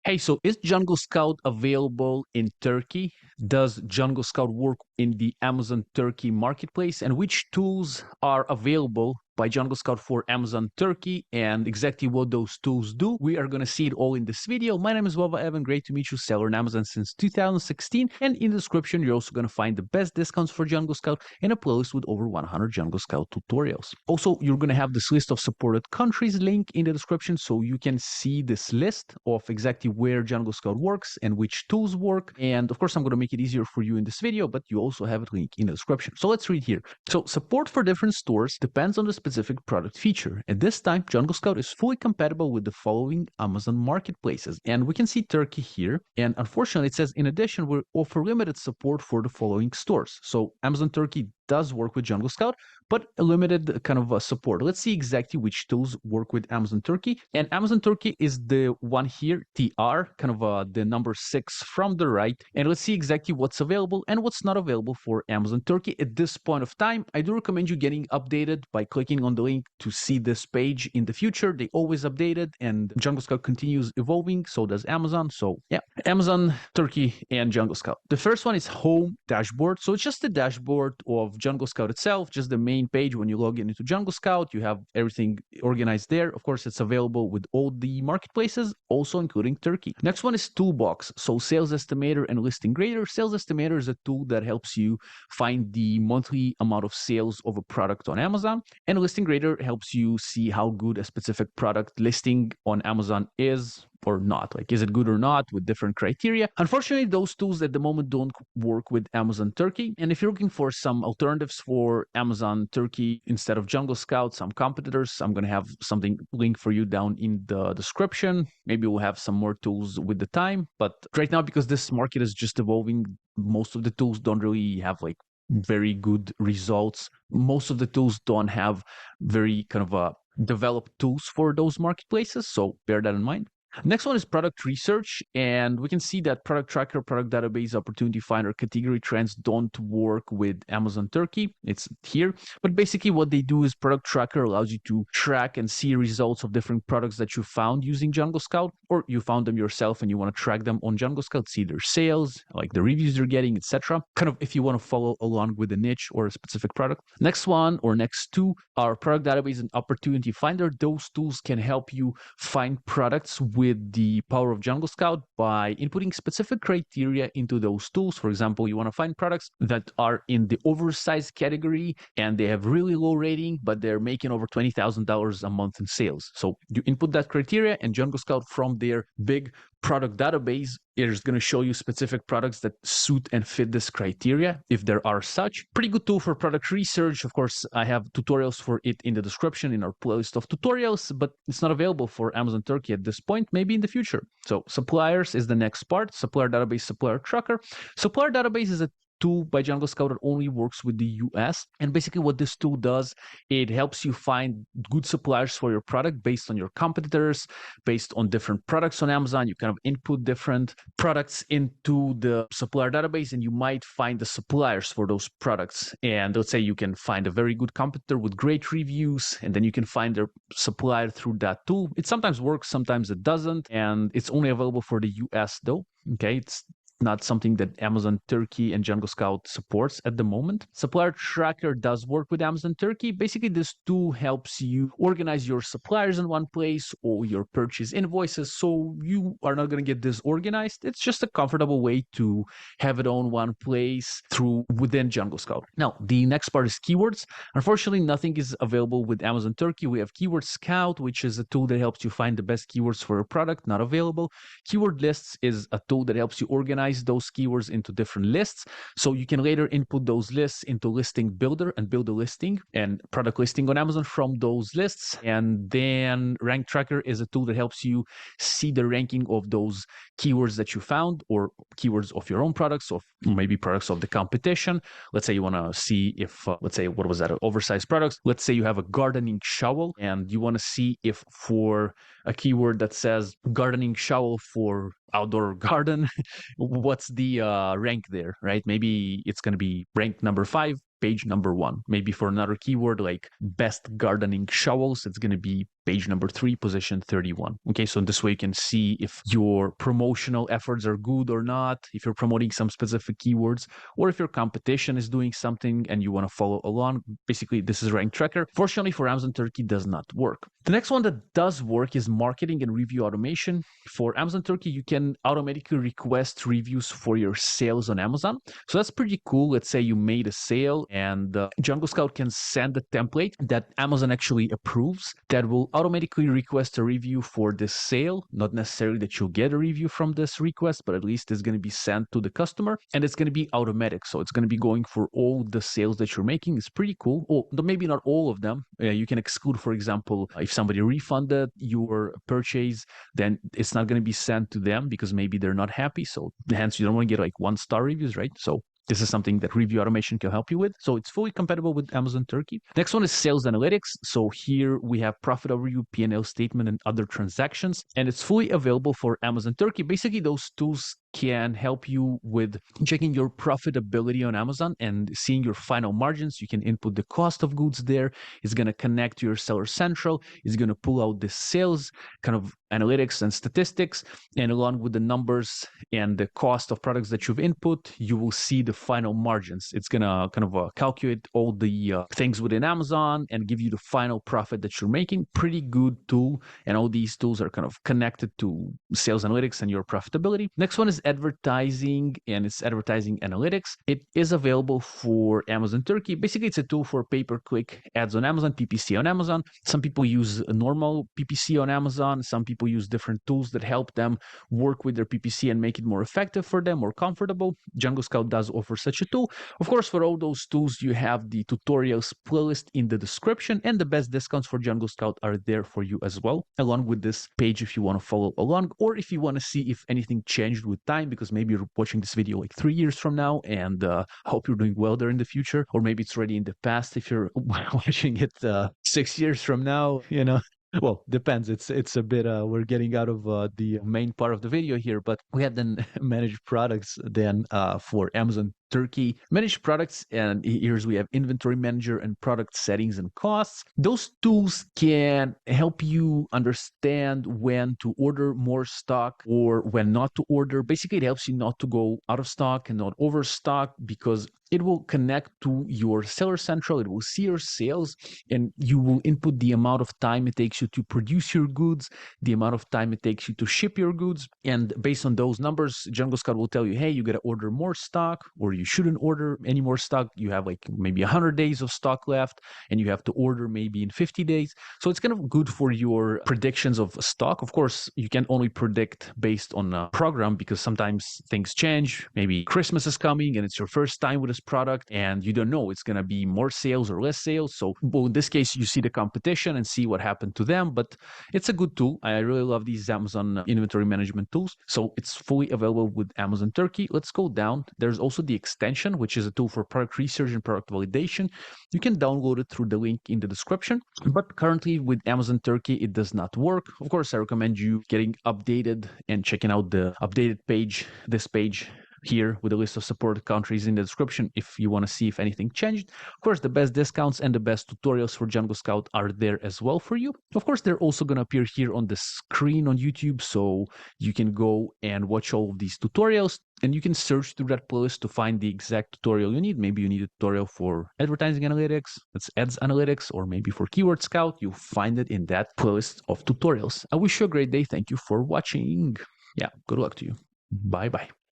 Hey, so is Jungle Scout available in Turkey? Does Jungle Scout work in the Amazon Turkey marketplace? And which tools are available by Jungle Scout for Amazon Turkey and exactly what those tools do? We are going to see it all in this video. My name is Wava Evan. Great to meet you, seller on Amazon since 2016. And in the description, you're also going to find the best discounts for Jungle Scout and a playlist with over 100 Jungle Scout tutorials. Also, you're going to have this list of supported countries link in the description so you can see this list of exactly where Jungle Scout works and which tools work. And of course, I'm going to make it easier for you in this video, but you also have it linked in the description. So let's read here. So support for different stores depends on the specific product feature. At this time, Jungle Scout is fully compatible with the following Amazon marketplaces. And we can see Turkey here. And unfortunately, it says, in addition, we offer limited support for the following stores. So Amazon Turkey does work with Jungle Scout, but a limited kind of support. Let's see exactly which tools work with Amazon Turkey. And Amazon Turkey is the one here, TR, kind of the number 6 from the right. And let's see exactly what's available and what's not available for Amazon Turkey at this point of time. I do recommend you getting updated by clicking on the link to see this page in the future. They always update it, and Jungle Scout continues evolving. So does Amazon. So yeah, Amazon, Turkey, and Jungle Scout. The first one is Home Dashboard. So it's just the dashboard of Jungle Scout itself, just the main page. When you log in into Jungle Scout, you have everything organized there. Of course, it's available with all the marketplaces, also including Turkey. Next one is Toolbox. So Sales Estimator and Listing Grader. Sales Estimator is a tool that helps you find the monthly amount of sales of a product on Amazon, and Listing Grader helps you see how good a specific product listing on Amazon is or not. Like, is it good or not, with different criteria. Unfortunately, those tools at the moment don't work with Amazon Turkey. And if you're looking for some alternatives for Amazon Turkey instead of Jungle Scout, some competitors, I'm going to have something linked for you down in the description. Maybe we'll have some more tools with the time. But right now, because this market is just evolving, most of the tools don't really have like very good results. Most of the tools don't have very kind of developed tools for those marketplaces. So bear that in mind. Next one is product research, and we can see that product tracker, product database, opportunity finder, category trends don't work with Amazon Turkey. It's here, but basically what they do is product tracker allows you to track and see results of different products that you found using Jungle Scout, or you found them yourself and you want to track them on Jungle Scout, see their sales, like the reviews they're getting, etc. Kind of if you want to follow along with a niche or a specific product. Next one or next two are product database and opportunity finder. Those tools can help you find products with the power of Jungle Scout by inputting specific criteria into those tools. For example, you want to find products that are in the oversized category and they have really low rating, but they're making over $20,000 a month in sales. So you input that criteria, and Jungle Scout from their big product database is going to show you specific products that suit and fit this criteria, if there are such. Pretty good tool for product research. Of course, I have tutorials for it in the description in our playlist of tutorials, but it's not available for Amazon Turkey at this point, maybe in the future. So suppliers is the next part. Supplier database, supplier tracker. Supplier database is a tool by Jungle Scout that only works with the US. And basically what this tool does, it helps you find good suppliers for your product based on your competitors, based on different products on Amazon. You kind of input different products into the supplier database and you might find the suppliers for those products. And let's say you can find a very good competitor with great reviews, and then you can find their supplier through that tool. It sometimes works, sometimes it doesn't. And it's only available for the US though. Okay, it's not something that Amazon Turkey and Jungle Scout supports at the moment. Supplier Tracker does work with Amazon Turkey. Basically, this tool helps you organize your suppliers in one place or your purchase invoices, so you are not going to get disorganized. It's just a comfortable way to have it on one place within Jungle Scout. Now, the next part is keywords. Unfortunately, nothing is available with Amazon Turkey. We have Keyword Scout, which is a tool that helps you find the best keywords for a product, not available. Keyword Lists is a tool that helps you organize those keywords into different lists, so you can later input those lists into Listing Builder and build a listing and product listing on Amazon from those lists. And then Rank Tracker is a tool that helps you see the ranking of those keywords that you found, or keywords of your own products, or maybe products of the competition. Let's say you want to see if, let's say, what was that, oversized products. Let's say you have a gardening shovel and you want to see if for a keyword that says gardening shovel for outdoor garden, what's the rank there, right? Maybe it's going to be ranked number 5 page number 1. Maybe for another keyword like best gardening shovels, it's going to be page number 3, position 31. Okay, so this way you can see if your promotional efforts are good or not, if you're promoting some specific keywords, or if your competition is doing something and you want to follow along. Basically, this is Rank Tracker. Fortunately for Amazon Turkey, does not work. The next one that does work is marketing and review automation. For Amazon Turkey, you can automatically request reviews for your sales on Amazon. So that's pretty cool. Let's say you made a sale and Jungle Scout can send a template that Amazon actually approves that will automatically request a review for this sale. Not necessarily that you'll get a review from this request, but at least it's going to be sent to the customer and it's going to be automatic. So it's going to be going for all the sales that you're making. It's pretty cool. Oh, maybe not all of them. You can exclude, for example, if somebody refunded your purchase, then it's not going to be sent to them because maybe they're not happy. So hence you don't want to get like 1-star reviews, right? So this is something that review automation can help you with. So it's fully compatible with Amazon Turkey. Next one is sales analytics. So here we have profit overview, P&L statement, and other transactions. And it's fully available for Amazon Turkey. Basically, those tools can help you with checking your profitability on Amazon and seeing your final margins. You can input the cost of goods there. It's going to connect to your Seller Central. It's going to pull out the sales kind of analytics and statistics. And along with the numbers and the cost of products that you've input, you will see the final margins. It's going to kind of calculate all the things within Amazon and give you the final profit that you're making. Pretty good tool. And all these tools are kind of connected to sales analytics and your profitability. Next one is advertising, and it's advertising analytics. It is available for Amazon Turkey. Basically, it's a tool for pay-per-click ads on Amazon, PPC on Amazon. Some people use a normal PPC on Amazon. Some people use different tools that help them work with their PPC and make it more effective for them, more comfortable. Jungle Scout does offer such a tool. Of course, for all those tools, you have the tutorials playlist in the description, and the best discounts for Jungle Scout are there for you as well, along with this page if you want to follow along, or if you want to see if anything changed with time, because maybe you're watching this video like 3 years from now and hope you're doing well there in the future, or maybe it's already in the past if you're watching it 6 years from now, you know. Well, depends. It's a bit, we're getting out of the main part of the video here, but we have then managed products then for Amazon Turkey. Managed products, and here's we have inventory manager and product settings and costs. Those tools can help you understand when to order more stock or when not to order. Basically, it helps you not to go out of stock and not overstock, because it will connect to your Seller Central. It will see your sales, and you will input the amount of time it takes you to produce your goods, the amount of time it takes you to ship your goods. And based on those numbers, Jungle Scout will tell you, hey, you got to order more stock, or you shouldn't order any more stock. You have like maybe 100 days of stock left, and you have to order maybe in 50 days. So it's kind of good for your predictions of stock. Of course, you can only predict based on a program, because sometimes things change. Maybe Christmas is coming and it's your first time with this product and you don't know it's going to be more sales or less sales. So well, in this case, you see the competition and see what happened to them. But it's a good tool. I really love these Amazon inventory management tools. So it's fully available with Amazon Turkey. Let's go down. There's also the extension, which is a tool for product research and product validation. You can download it through the link in the description. But currently with Amazon Turkey, it does not work. Of course, I recommend you getting updated and checking out the updated page, this page here with a list of supported countries in the description if you want to see if anything changed. Of course, the best discounts and the best tutorials for Jungle Scout are there as well for you. Of course, they're also going to appear here on the screen on YouTube, so you can go and watch all of these tutorials, and you can search through that playlist to find the exact tutorial you need. Maybe you need a tutorial for advertising analytics, that's ads analytics, or maybe for Keyword Scout. You'll find it in that playlist of tutorials. I wish you a great day. Thank you for watching. Yeah, good luck to you. Bye-bye.